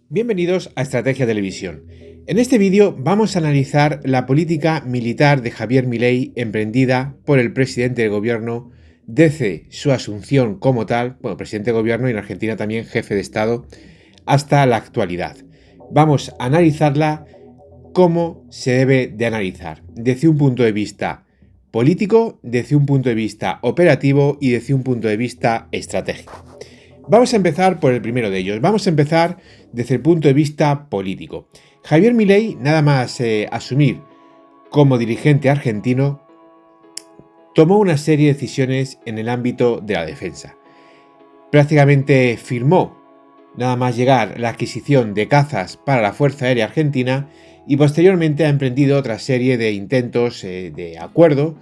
Bienvenidos a Estrategia Televisión. En este vídeo vamos a analizar la política militar de Javier Milei emprendida por el presidente del gobierno desde su asunción como tal, presidente de gobierno y en Argentina también jefe de Estado, hasta la actualidad. Vamos a analizarla como se debe de analizar, desde un punto de vista político, desde un punto de vista operativo y desde un punto de vista estratégico. Vamos a empezar por el primero de ellos. Vamos a empezar desde el punto de vista político. Javier Milei, nada más asumir como dirigente argentino, tomó una serie de decisiones en el ámbito de la defensa. Prácticamente firmó, nada más llegar, la adquisición de cazas para la Fuerza Aérea Argentina y posteriormente ha emprendido otra serie de intentos de acuerdo,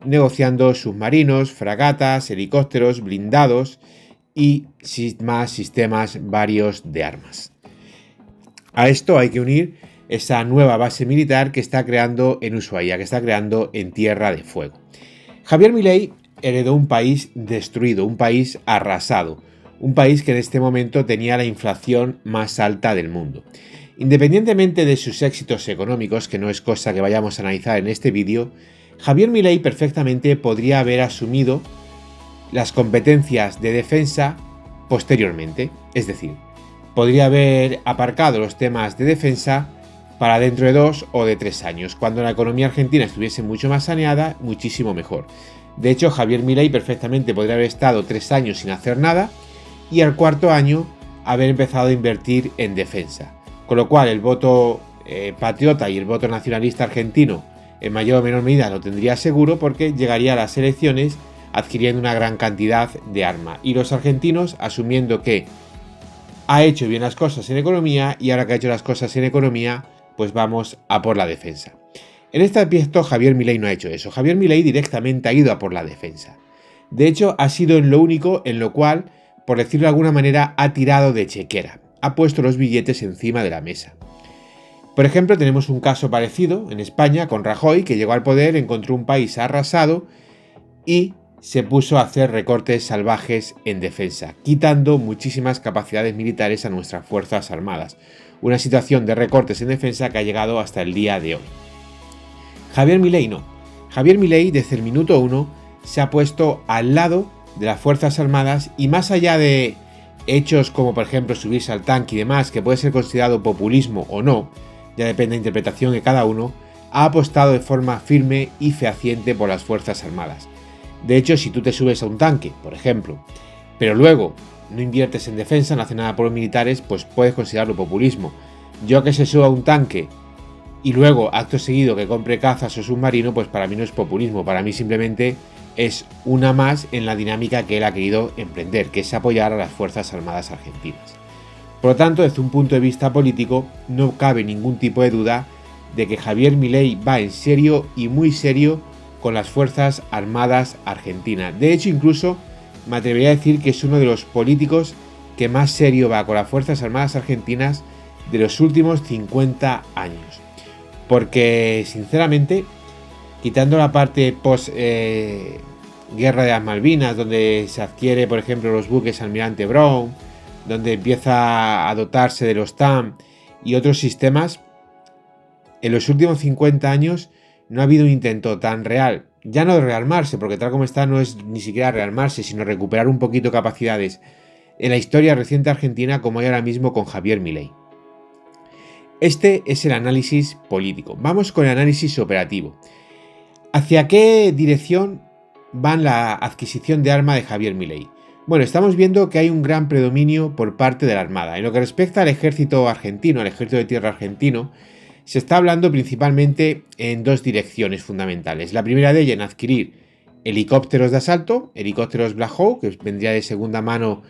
negociando submarinos, fragatas, helicópteros, blindados y más sistemas varios de armas. A esto hay que unir esa nueva base militar que está creando en Ushuaia, que está creando en Tierra de Fuego. Javier Milei heredó un país destruido, un país arrasado, un país que en este momento tenía la inflación más alta del mundo. Independientemente de sus éxitos económicos, que no es cosa que vayamos a analizar en este vídeo, Javier Milei perfectamente podría haber asumido las competencias de defensa posteriormente, es decir, podría haber aparcado los temas de defensa para dentro de 2 o de 3 años, cuando la economía argentina estuviese mucho más saneada, muchísimo mejor. De hecho, Javier Milei perfectamente podría haber estado 3 años sin hacer nada y al cuarto año haber empezado a invertir en defensa. Con lo cual el voto patriota y el voto nacionalista argentino en mayor o menor medida lo tendría seguro porque llegaría a las elecciones adquiriendo una gran cantidad de arma. Y los argentinos asumiendo que ha hecho bien las cosas en economía y ahora que ha hecho las cosas en economía, pues vamos a por la defensa. En este aspecto Javier Milei no ha hecho eso. Javier Milei directamente ha ido a por la defensa. De hecho, ha sido en lo único en lo cual, por decirlo de alguna manera, ha tirado de chequera. Ha puesto los billetes encima de la mesa. Por ejemplo, tenemos un caso parecido en España con Rajoy, que llegó al poder, encontró un país arrasado y se puso a hacer recortes salvajes en defensa, quitando muchísimas capacidades militares a nuestras Fuerzas Armadas. Una situación de recortes en defensa que ha llegado hasta el día de hoy. Javier Milei no. Javier Milei desde el minuto 1 se ha puesto al lado de las Fuerzas Armadas y más allá de hechos como por ejemplo subirse al tanque y demás, que puede ser considerado populismo o no, ya depende de la interpretación de cada uno, ha apostado de forma firme y fehaciente por las Fuerzas Armadas. De hecho, si tú te subes a un tanque, por ejemplo, pero luego no inviertes en defensa, no haces nada por los militares, pues puedes considerarlo populismo. Yo que se suba a un tanque y luego, acto seguido, que compre cazas o submarino, pues para mí no es populismo, para mí simplemente es una más en la dinámica que él ha querido emprender, que es apoyar a las Fuerzas Armadas argentinas. Por lo tanto, desde un punto de vista político, no cabe ningún tipo de duda de que Javier Milei va en serio y muy serio con las Fuerzas Armadas Argentinas. De hecho, incluso me atrevería a decir que es uno de los políticos que más serio va con las Fuerzas Armadas Argentinas de los últimos 50 años. Porque, sinceramente, quitando la parte post-guerra de las Malvinas, donde se adquiere, por ejemplo, los buques Almirante Brown, donde empieza a dotarse de los TAM y otros sistemas, en los últimos 50 años no ha habido un intento tan real, ya no de rearmarse, porque tal como está no es ni siquiera rearmarse, sino recuperar un poquito capacidades en la historia reciente argentina como hay ahora mismo con Javier Milei. Este es el análisis político. Vamos con el análisis operativo. ¿Hacia qué dirección va la adquisición de arma de Javier Milei? Bueno, estamos viendo que hay un gran predominio por parte de la Armada. En lo que respecta al ejército argentino, al ejército de tierra argentino, se está hablando principalmente en dos direcciones fundamentales. La primera de ellas en adquirir helicópteros de asalto, helicópteros Black Hawk, que vendría de segunda mano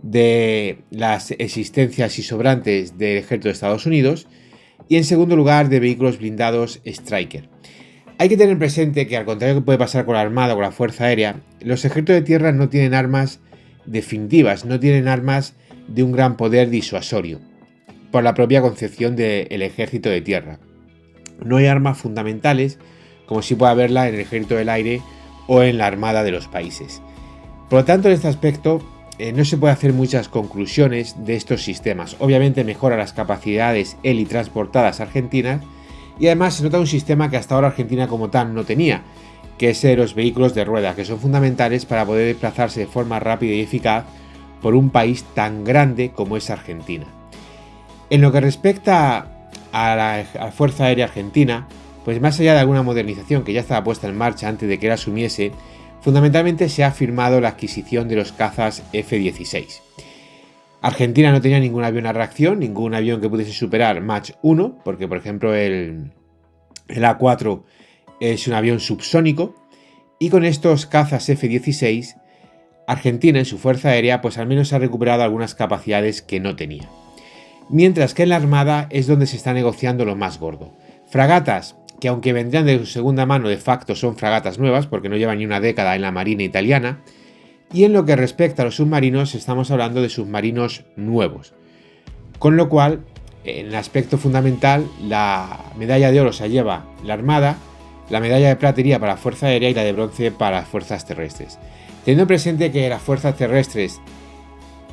de las existencias y sobrantes del ejército de Estados Unidos, y en segundo lugar de vehículos blindados Stryker. Hay que tener presente que al contrario que puede pasar con la Armada o con la Fuerza Aérea, los ejércitos de tierra no tienen armas definitivas, no tienen armas de un gran poder disuasorio, por la propia concepción del ejército de tierra. No hay armas fundamentales como si puede haberla en el ejército del aire o en la armada de los países. Por lo tanto, en este aspecto, no se puede hacer muchas conclusiones de estos sistemas. Obviamente mejora las capacidades helitransportadas argentinas y además se nota un sistema que hasta ahora Argentina como tal no tenía, que es los vehículos de ruedas, que son fundamentales para poder desplazarse de forma rápida y eficaz por un país tan grande como es Argentina. En lo que respecta a la Fuerza Aérea Argentina, pues más allá de alguna modernización que ya estaba puesta en marcha antes de que él asumiese, fundamentalmente se ha firmado la adquisición de los cazas F-16. Argentina no tenía ningún avión a reacción, ningún avión que pudiese superar Mach 1, porque por ejemplo el A4 es un avión subsónico, y con estos cazas F-16, Argentina en su fuerza aérea pues al menos ha recuperado algunas capacidades que no tenía. Mientras que en la Armada es donde se está negociando lo más gordo. Fragatas, que aunque vendrían de segunda mano de facto son fragatas nuevas porque no llevan ni una década en la Marina italiana, y en lo que respecta a los submarinos estamos hablando de submarinos nuevos. Con lo cual, en el aspecto fundamental, la medalla de oro se lleva la Armada, la medalla de plata iría para la Fuerza Aérea y la de bronce para las fuerzas terrestres. Teniendo presente que las fuerzas terrestres,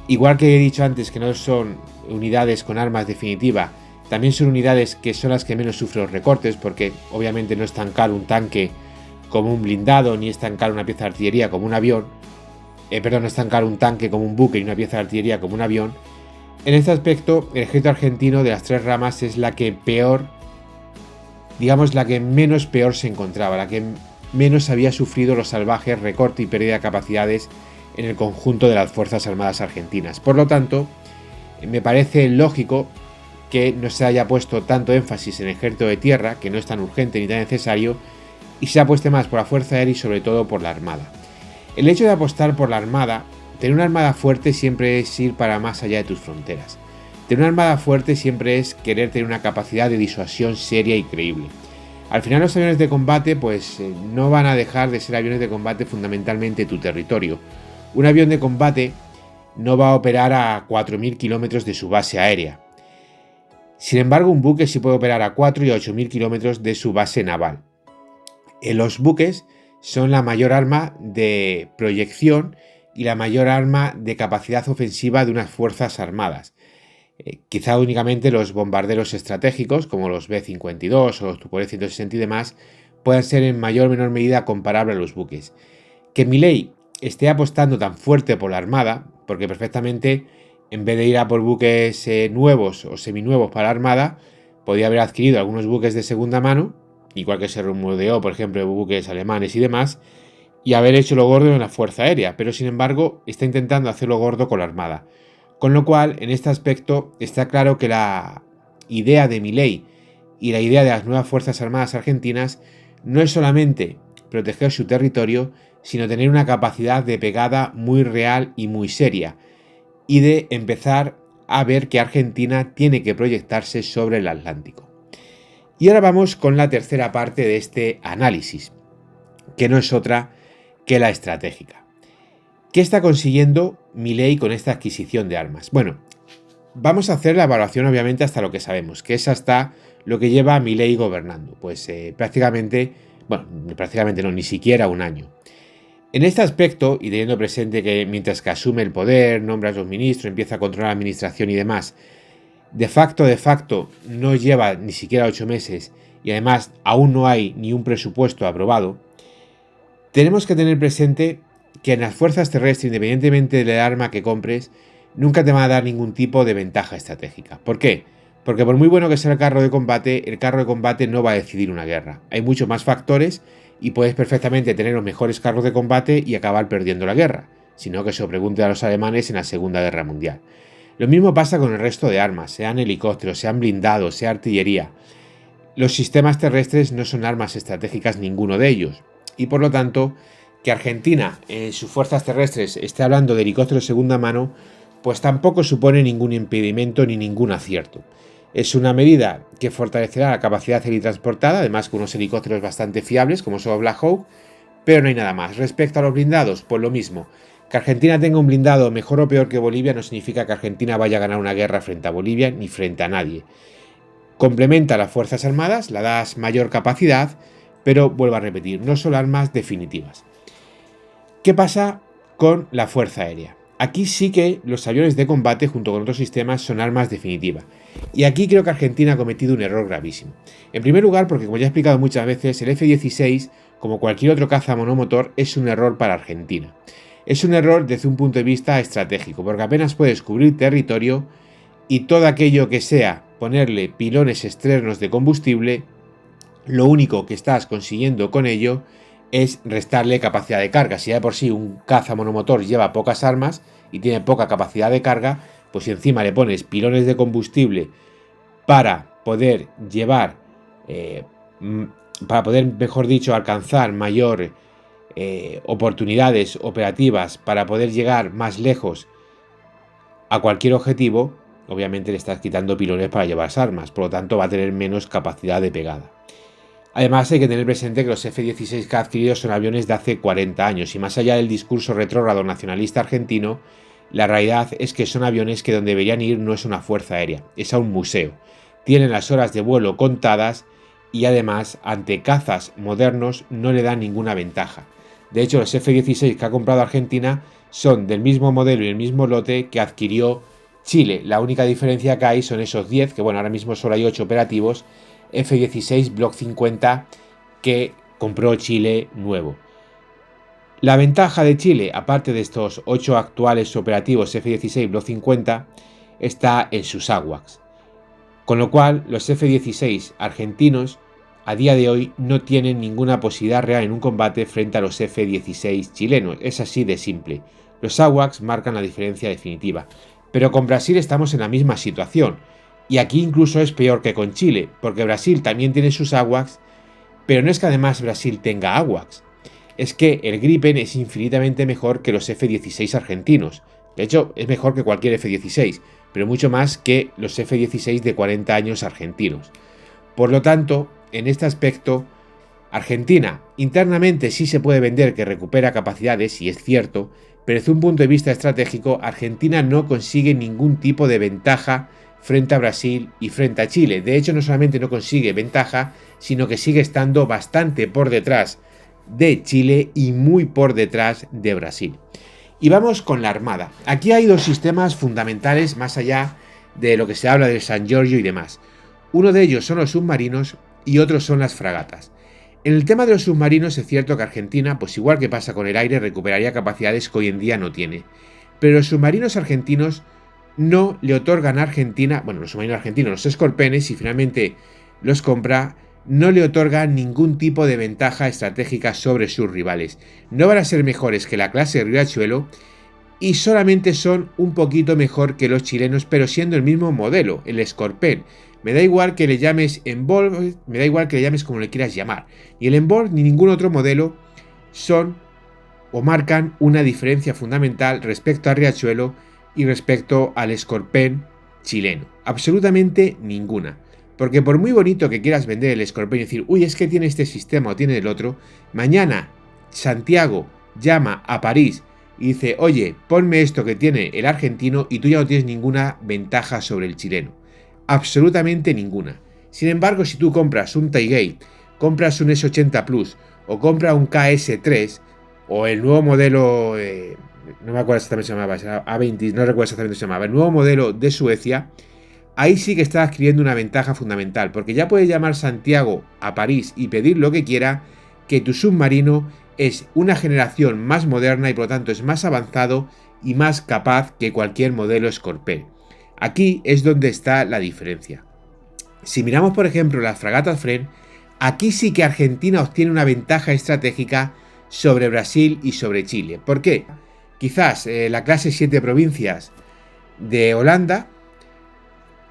igual que he dicho antes que no son unidades con armas definitivas, también son unidades que son las que menos sufren los recortes, porque obviamente no es tan caro un tanque como un blindado, ni es tan caro una pieza de artillería como un avión. No es tan caro un tanque como un buque y una pieza de artillería como un avión. En este aspecto, el ejército argentino de las tres ramas es la que peor, digamos la que menos peor se encontraba, la que menos había sufrido los salvajes recortes y pérdida de capacidades en el conjunto de las Fuerzas Armadas argentinas. Por lo tanto, me parece lógico que no se haya puesto tanto énfasis en el ejército de tierra, que no es tan urgente ni tan necesario, y se apueste más por la Fuerza Aérea y sobre todo por la Armada. El hecho de apostar por la Armada, tener una Armada fuerte siempre es ir para más allá de tus fronteras. Tener una Armada fuerte siempre es querer tener una capacidad de disuasión seria y creíble. Al final los aviones de combate pues no van a dejar de ser aviones de combate fundamentalmente tu territorio. Un avión de combate no va a operar a 4.000 kilómetros de su base aérea. Sin embargo, un buque sí puede operar a 4 y a 8.000 kilómetros de su base naval. Los buques son la mayor arma de proyección y la mayor arma de capacidad ofensiva de unas fuerzas armadas. Quizá únicamente los bombarderos estratégicos, como los B-52 o los Tupolev 160 y demás, puedan ser en mayor o menor medida comparables a los buques. Que Milei esté apostando tan fuerte por la Armada, porque perfectamente en vez de ir a por buques nuevos o seminuevos para la Armada, podía haber adquirido algunos buques de segunda mano, igual que se rumoreó, por ejemplo, buques alemanes y demás, y haber hecho lo gordo en la Fuerza Aérea, pero sin embargo está intentando hacerlo gordo con la Armada. Con lo cual, en este aspecto, está claro que la idea de Milei y la idea de las nuevas Fuerzas Armadas argentinas no es solamente proteger su territorio, sino tener una capacidad de pegada muy real y muy seria, y de empezar a ver que Argentina tiene que proyectarse sobre el Atlántico. Y ahora vamos con la tercera parte de este análisis, que no es otra que la estratégica. ¿Qué está consiguiendo Milei con esta adquisición de armas? Bueno, vamos a hacer la evaluación obviamente hasta lo que sabemos, que es hasta lo que lleva Milei gobernando. Pues prácticamente no, ni siquiera un año. En este aspecto, y teniendo presente que mientras que asume el poder, nombra a los ministros, empieza a controlar la administración y demás, de facto no lleva ni siquiera 8 meses y además aún no hay ni un presupuesto aprobado, tenemos que tener presente que en las fuerzas terrestres, independientemente del arma que compres, nunca te va a dar ningún tipo de ventaja estratégica. ¿Por qué? Porque por muy bueno que sea el carro de combate no va a decidir una guerra. Hay muchos más factores y puedes perfectamente tener los mejores carros de combate y acabar perdiendo la guerra, sino que se lo pregunte a los alemanes en la Segunda Guerra Mundial. Lo mismo pasa con el resto de armas, sean helicópteros, sean blindados, sea artillería. Los sistemas terrestres no son armas estratégicas ninguno de ellos, y por lo tanto, que Argentina en sus fuerzas terrestres esté hablando de helicópteros de segunda mano, pues tampoco supone ningún impedimento ni ningún acierto. Es una medida que fortalecerá la capacidad helitransportada, además con unos helicópteros bastante fiables como son Black Hawk, pero no hay nada más. Respecto a los blindados, pues lo mismo. Que Argentina tenga un blindado mejor o peor que Bolivia no significa que Argentina vaya a ganar una guerra frente a Bolivia ni frente a nadie. Complementa a las Fuerzas Armadas, la das mayor capacidad, pero vuelvo a repetir, no son armas definitivas. ¿Qué pasa con la Fuerza Aérea? Aquí sí que los aviones de combate junto con otros sistemas son armas definitivas. Y aquí creo que Argentina ha cometido un error gravísimo. En primer lugar, porque como ya he explicado muchas veces, el F-16, como cualquier otro caza monomotor, es un error para Argentina. Es un error desde un punto de vista estratégico, porque apenas puedes cubrir territorio y todo aquello que sea ponerle pilones externos de combustible, lo único que estás consiguiendo con ello es restarle capacidad de carga. Si ya de por sí un caza monomotor lleva pocas armas y tiene poca capacidad de carga, pues si encima le pones pilones de combustible para poder llevar, para poder, mejor dicho, alcanzar mayor oportunidades operativas, para poder llegar más lejos a cualquier objetivo, obviamente le estás quitando pilones para llevar armas, por lo tanto va a tener menos capacidad de pegada. Además hay que tener presente que los F-16 que ha adquirido son aviones de hace 40 años y más allá del discurso retrógrado nacionalista argentino, la realidad es que son aviones que donde deberían ir no es una fuerza aérea, es a un museo. Tienen las horas de vuelo contadas y además ante cazas modernos no le dan ninguna ventaja. De hecho, los F-16 que ha comprado Argentina son del mismo modelo y el mismo lote que adquirió Chile. La única diferencia que hay son esos 10, que bueno, ahora mismo solo hay 8 operativos, F-16 Block 50 que compró Chile nuevo. La ventaja de Chile, aparte de estos 8 actuales operativos F-16 Block 50, está en sus AWACS. Con lo cual, los F-16 argentinos a día de hoy no tienen ninguna posibilidad real en un combate frente a los F-16 chilenos. Es así de simple. Los AWACS marcan la diferencia definitiva. Pero con Brasil estamos en la misma situación. Y aquí incluso es peor que con Chile, porque Brasil también tiene sus AWACS, pero no es que además Brasil tenga AWACS. Es que el Gripen es infinitamente mejor que los F-16 argentinos. De hecho, es mejor que cualquier F-16, pero mucho más que los F-16 de 40 años argentinos. Por lo tanto, en este aspecto, Argentina internamente sí se puede vender que recupera capacidades, y es cierto, pero desde un punto de vista estratégico, Argentina no consigue ningún tipo de ventaja frente a Brasil y frente a Chile. De hecho, no solamente no consigue ventaja, sino que sigue estando bastante por detrás de Chile y muy por detrás de Brasil. Y vamos con la Armada. Aquí hay dos sistemas fundamentales más allá de lo que se habla del San Giorgio y demás. Uno de ellos son los submarinos y otros son las fragatas. En el tema de los submarinos es cierto que Argentina, pues igual que pasa con el aire, recuperaría capacidades que hoy en día no tiene. Pero los submarinos argentinos no le otorgan a Argentina, bueno, los submarinos argentinos, los Scorpenes, si finalmente los compra, no le otorgan ningún tipo de ventaja estratégica sobre sus rivales. No van a ser mejores que la clase Riachuelo y solamente son un poquito mejor que los chilenos, pero siendo el mismo modelo, el Scorpen. Me da igual que le llames Envolve, me da igual que le llames como le quieras llamar. Ni el Envolve ni ningún otro modelo son o marcan una diferencia fundamental respecto a Riachuelo y respecto al Scorpen chileno. Absolutamente ninguna. Porque por muy bonito que quieras vender el Scorpion y decir, uy, es que tiene este sistema o tiene el otro, mañana Santiago llama a París y dice, oye, ponme esto que tiene el argentino y tú ya no tienes ninguna ventaja sobre el chileno. Absolutamente ninguna. Sin embargo, si tú compras un Taigate, compras un S80 Plus o compras un KS3 o el nuevo modelo, no me acuerdo exactamente cómo se llamaba, A20, no recuerdo exactamente cómo se llamaba, el nuevo modelo de Suecia, ahí sí que está adquiriendo una ventaja fundamental, porque ya puedes llamar Santiago a París y pedir lo que quiera, que tu submarino es una generación más moderna y por lo tanto es más avanzado y más capaz que cualquier modelo Scorpène. Aquí es donde está la diferencia. Si miramos por ejemplo las fragatas Fren, aquí sí que Argentina obtiene una ventaja estratégica sobre Brasil y sobre Chile. ¿Por qué? Quizás la clase 7 provincias de Holanda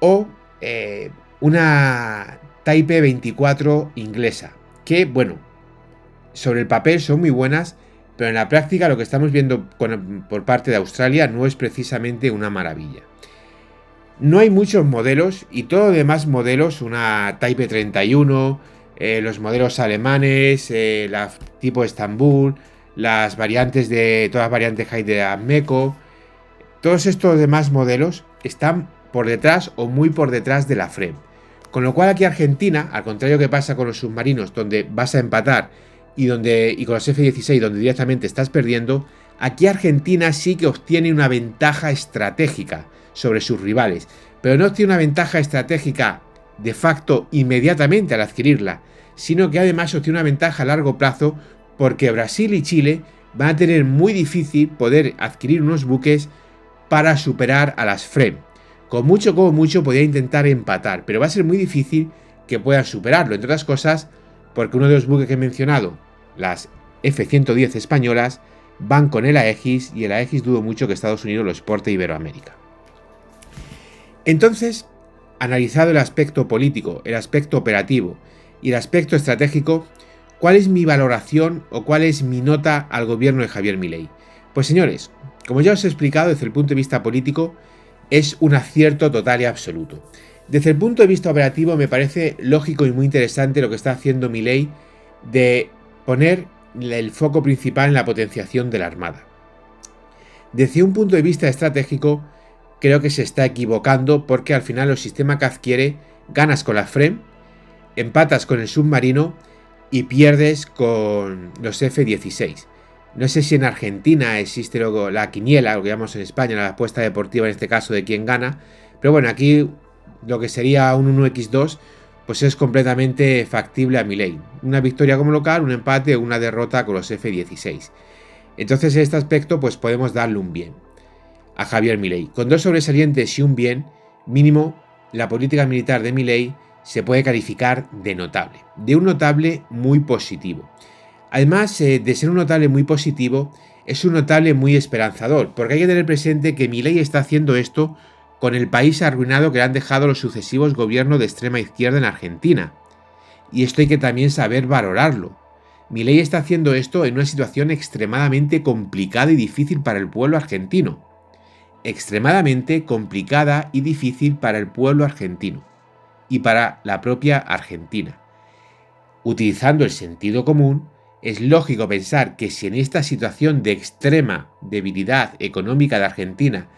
o una Type 24 inglesa, que bueno, sobre el papel son muy buenas, pero en la práctica lo que estamos viendo por parte de Australia no es precisamente una maravilla. No hay muchos modelos y todo demás modelos, una Type 31, los modelos alemanes, la tipo Estambul, las variantes de todas las variantes High de Ameco, todos estos demás modelos están por detrás o muy por detrás de la FREM. Con lo cual aquí Argentina, al contrario que pasa con los submarinos donde vas a empatar y con los F-16 donde directamente estás perdiendo, Aquí Argentina sí que obtiene una ventaja estratégica sobre sus rivales, pero no obtiene una ventaja estratégica de facto inmediatamente al adquirirla, sino que además obtiene una ventaja a largo plazo porque Brasil y Chile van a tener muy difícil poder adquirir unos buques para superar a las FREMM. Con mucho como mucho podría intentar empatar, pero va a ser muy difícil que puedan superarlo, entre otras cosas porque uno de los buques que he mencionado, las F-110 españolas, van con el Aegis y el Aegis dudo mucho que Estados Unidos lo exporte a Iberoamérica. Entonces, analizado el aspecto político, el aspecto operativo y el aspecto estratégico, ¿cuál es mi valoración o cuál es mi nota al gobierno de Javier Milei? Pues señores, como ya os he explicado desde el punto de vista político, es un acierto total y absoluto. Desde el punto de vista operativo me parece lógico y muy interesante lo que está haciendo Milei de poner el foco principal en la potenciación de la Armada. Desde un punto de vista estratégico, creo que se está equivocando porque al final el sistema que adquiere ganas con la FREMM, empatas con el submarino y pierdes con los F-16. No sé si en Argentina existe luego la quiniela, lo que llamamos en España, la apuesta deportiva en este caso de quién gana, pero bueno, aquí lo que sería un 1x2 pues es completamente factible a Milei. Una victoria como local, un empate o una derrota con los F-16. Entonces en este aspecto pues podemos darle un bien a Javier Milei. Con dos sobresalientes y un bien, mínimo, la política militar de Milei se puede calificar de notable, de un notable muy positivo. Además de ser un notable muy positivo, es un notable muy esperanzador, porque hay que tener presente que Milei está haciendo esto con el país arruinado que le han dejado los sucesivos gobiernos de extrema izquierda en Argentina. Y esto hay que también saber valorarlo. Milei está haciendo esto en una situación extremadamente complicada y difícil para el pueblo argentino. Extremadamente complicada y difícil para el pueblo argentino y para la propia Argentina. Utilizando el sentido común, es lógico pensar que si en esta situación de extrema debilidad económica de Argentina,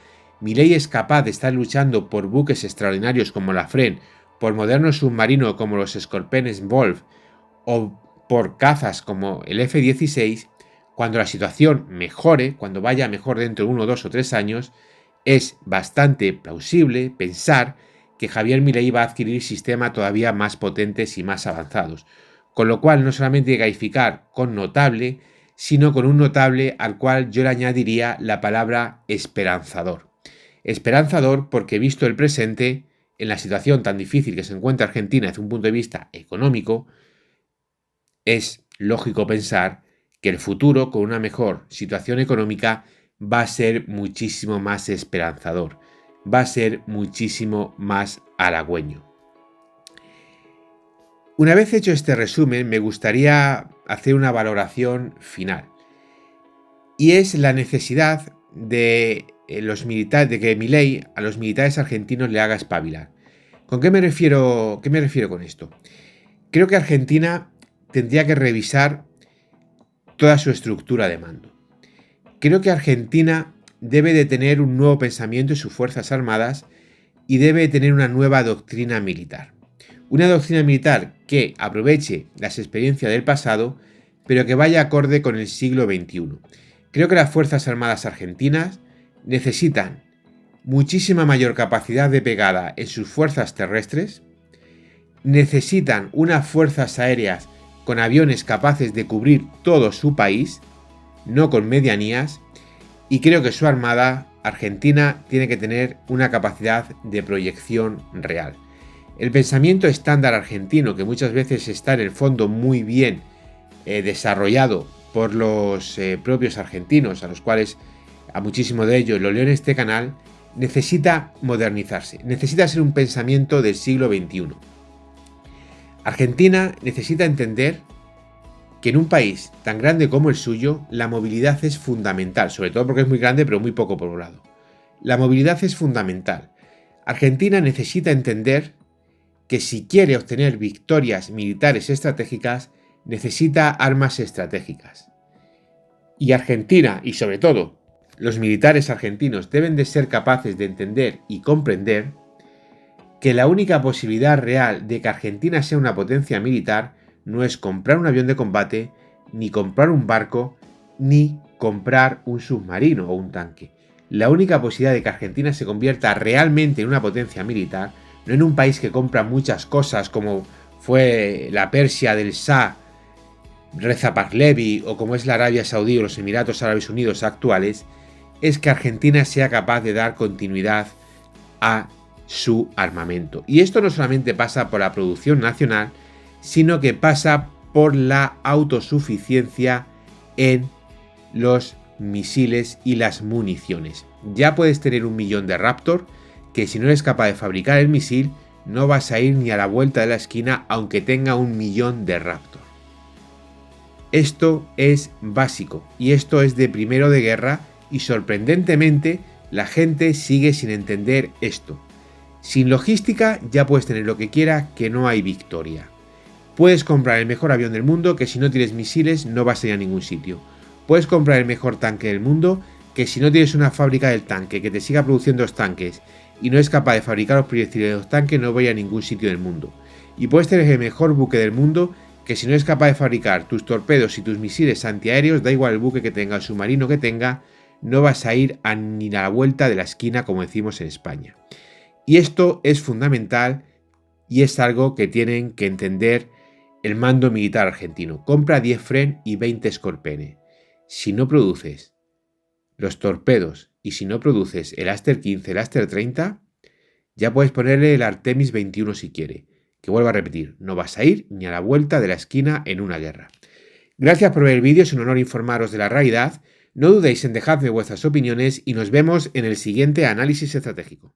Milei es capaz de estar luchando por buques extraordinarios como la FREMM, por modernos submarinos como los Skorpenes Wolf o por cazas como el F-16, cuando la situación mejore, cuando vaya mejor dentro de 1, 2 o 3 años, es bastante plausible pensar que Javier Milei va a adquirir sistemas todavía más potentes y más avanzados. Con lo cual no solamente hay que calificar con notable, sino con un notable al cual yo le añadiría la palabra esperanzador. Esperanzador porque visto el presente, en la situación tan difícil que se encuentra Argentina desde un punto de vista económico, es lógico pensar que el futuro con una mejor situación económica va a ser muchísimo más esperanzador, va a ser muchísimo más halagüeño. Una vez hecho este resumen, me gustaría hacer una valoración final. Y es la necesidad de que Milei a los militares argentinos le haga espabilar. ¿Con qué me refiero con esto? Creo que Argentina tendría que revisar toda su estructura de mando. Creo que Argentina debe de tener un nuevo pensamiento en sus Fuerzas Armadas y debe de tener una nueva doctrina militar. Una doctrina militar que aproveche las experiencias del pasado, pero que vaya acorde con el siglo XXI. Creo que las Fuerzas Armadas argentinas necesitan muchísima mayor capacidad de pegada en sus fuerzas terrestres, necesitan unas fuerzas aéreas con aviones capaces de cubrir todo su país, no con medianías, y creo que su armada argentina tiene que tener una capacidad de proyección real. El pensamiento estándar argentino, que muchas veces está en el fondo muy bien desarrollado por los propios argentinos, a los cuales a muchísimo de ellos lo leo en este canal, necesita modernizarse, necesita ser un pensamiento del siglo XXI. Argentina necesita entender que en un país tan grande como el suyo, la movilidad es fundamental, sobre todo porque es muy grande pero muy poco poblado. La movilidad es fundamental. Argentina necesita entender que si quiere obtener victorias militares estratégicas, necesita armas estratégicas. Y Argentina, y sobre todo los militares argentinos, deben de ser capaces de entender y comprender que la única posibilidad real de que Argentina sea una potencia militar no es comprar un avión de combate, ni comprar un barco, ni comprar un submarino o un tanque. La única posibilidad de que Argentina se convierta realmente en una potencia militar, no en un país que compra muchas cosas como fue la Persia del Shah Reza Pahlavi o como es la Arabia Saudí o los Emiratos Árabes Unidos actuales, es que Argentina sea capaz de dar continuidad a su armamento. Y esto no solamente pasa por la producción nacional, sino que pasa por la autosuficiencia en los misiles y las municiones. Ya puedes tener 1.000.000 de Raptor, que si no eres capaz de fabricar el misil, no vas a ir ni a la vuelta de la esquina aunque tenga 1.000.000 de Raptor. Esto es básico y esto es de primero de guerra y sorprendentemente la gente sigue sin entender esto. Sin logística ya puedes tener lo que quieras, que no hay victoria. Puedes comprar el mejor avión del mundo, que si no tienes misiles no vas a ir a ningún sitio. Puedes comprar el mejor tanque del mundo, que si no tienes una fábrica del tanque que te siga produciendo los tanques y no es capaz de fabricar los proyectiles de los tanques, no voy a ningún sitio del mundo. Y puedes tener el mejor buque del mundo, que si no es capaz de fabricar tus torpedos y tus misiles antiaéreos, da igual el buque que tenga, el submarino que tenga, no vas a ir ni a la vuelta de la esquina, como decimos en España. Y esto es fundamental y es algo que tienen que entender el mando militar argentino. Compra 10 Fren y 20 Scorpene. Si no produces los torpedos y si no produces el Aster 15, el Aster 30, ya puedes ponerle el Artemis 21 si quiere. Que vuelvo a repetir, no vas a ir ni a la vuelta de la esquina en una guerra. Gracias por ver el vídeo, es un honor informaros de la realidad. No dudéis en dejarme vuestras opiniones y nos vemos en el siguiente análisis estratégico.